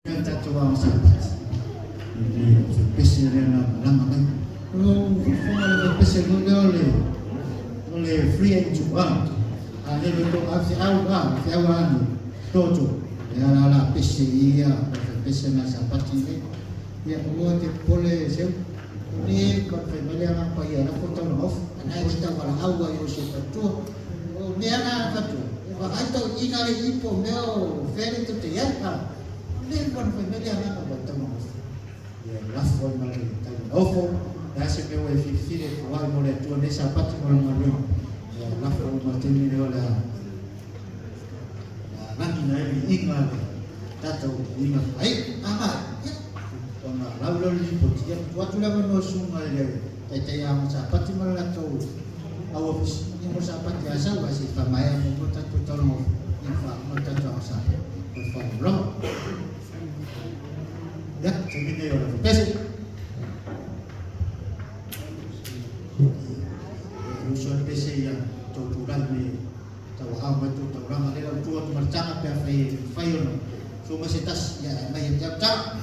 Tatuang sabat. Jadi spesial yang lama kan. Kalau formal spesial oleh free and juga. Ada betul awal tojo. Ya la spesial spesial sabat ini. Ya buat boleh sih. Ini konfirmasi apa ya? Aku tahu off. Anak kita kalau awal Yosef itu. Ni anak itu. Waktu ingat ipo meo ferry tu dia. Ini konfirmasi anak apa tahu? Ya last one malam tahu. Ofo. Nasi meo efisien. Wal mulai tu ni sabat malam. Ya last one macam ni lah. Nanti naik ingat. Tahu ingat. Baik. Aha. Lalu liput dia waktu lawan nosung aja. Yang sahabat cuma nak tahu. Awak ini sahabat biasa masih pemain membuat tu tolong infak membuat tu sahabat. Berfaham. Ya, jadi dia orang besok. Usul besok yang tujuan ni tahu apa tu tahu orang ada tuan mercang apa file. So masih tas ya main jam tak.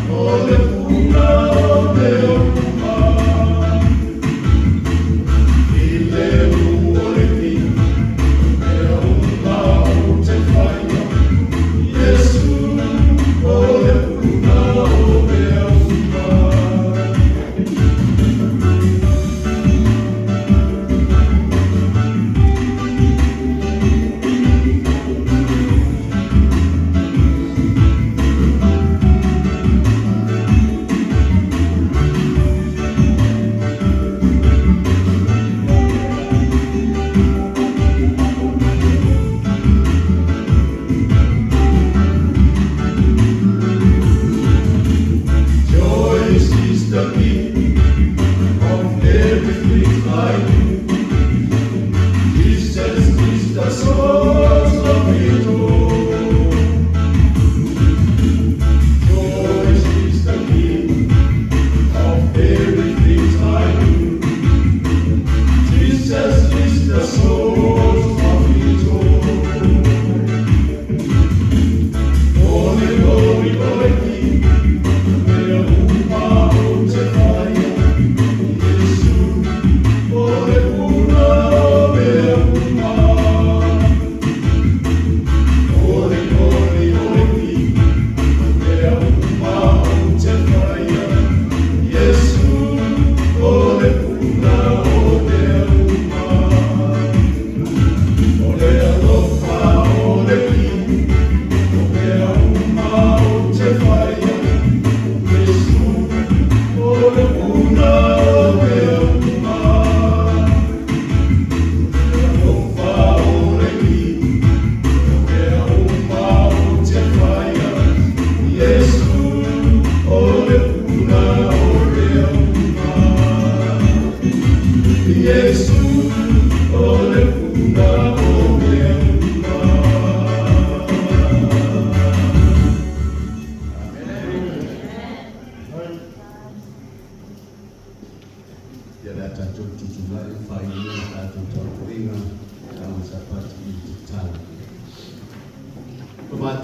Oh,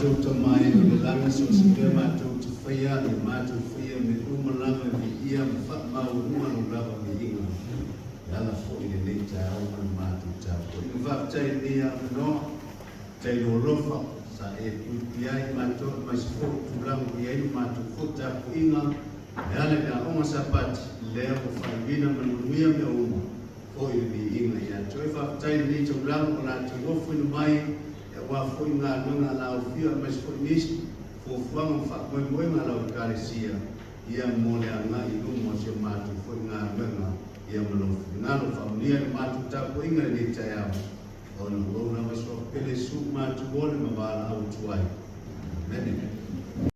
mātou tamai o le langa so se mātou te whaia e mātou whaia me umalanga me ia me whakmau uma no raba me inga. E ala fo i le nei tai au man mātou tāpoi. I whaptai ni a manoa, tai no lofa, sa e puti ai mātou mai se fo tulangu i ai mātou fo tāpoi inga. E ala ka onga sapati, lea ko whaimina manuia me uma, fo i le inga ia. Toi whaptai ni tulangu o la te ngofu inu mai, wa foi ngā nunga lau whia mais foi nisi fo fuanga whakoe moe ngā lau kāresia ia mole a ngā i lumo se mātu foi ngā nunga ia malofi ngā lo whaunia ni mātu tāpo inga ni tai au o na wau na waso pele su mātu wole ma wāla au tuai. Mene.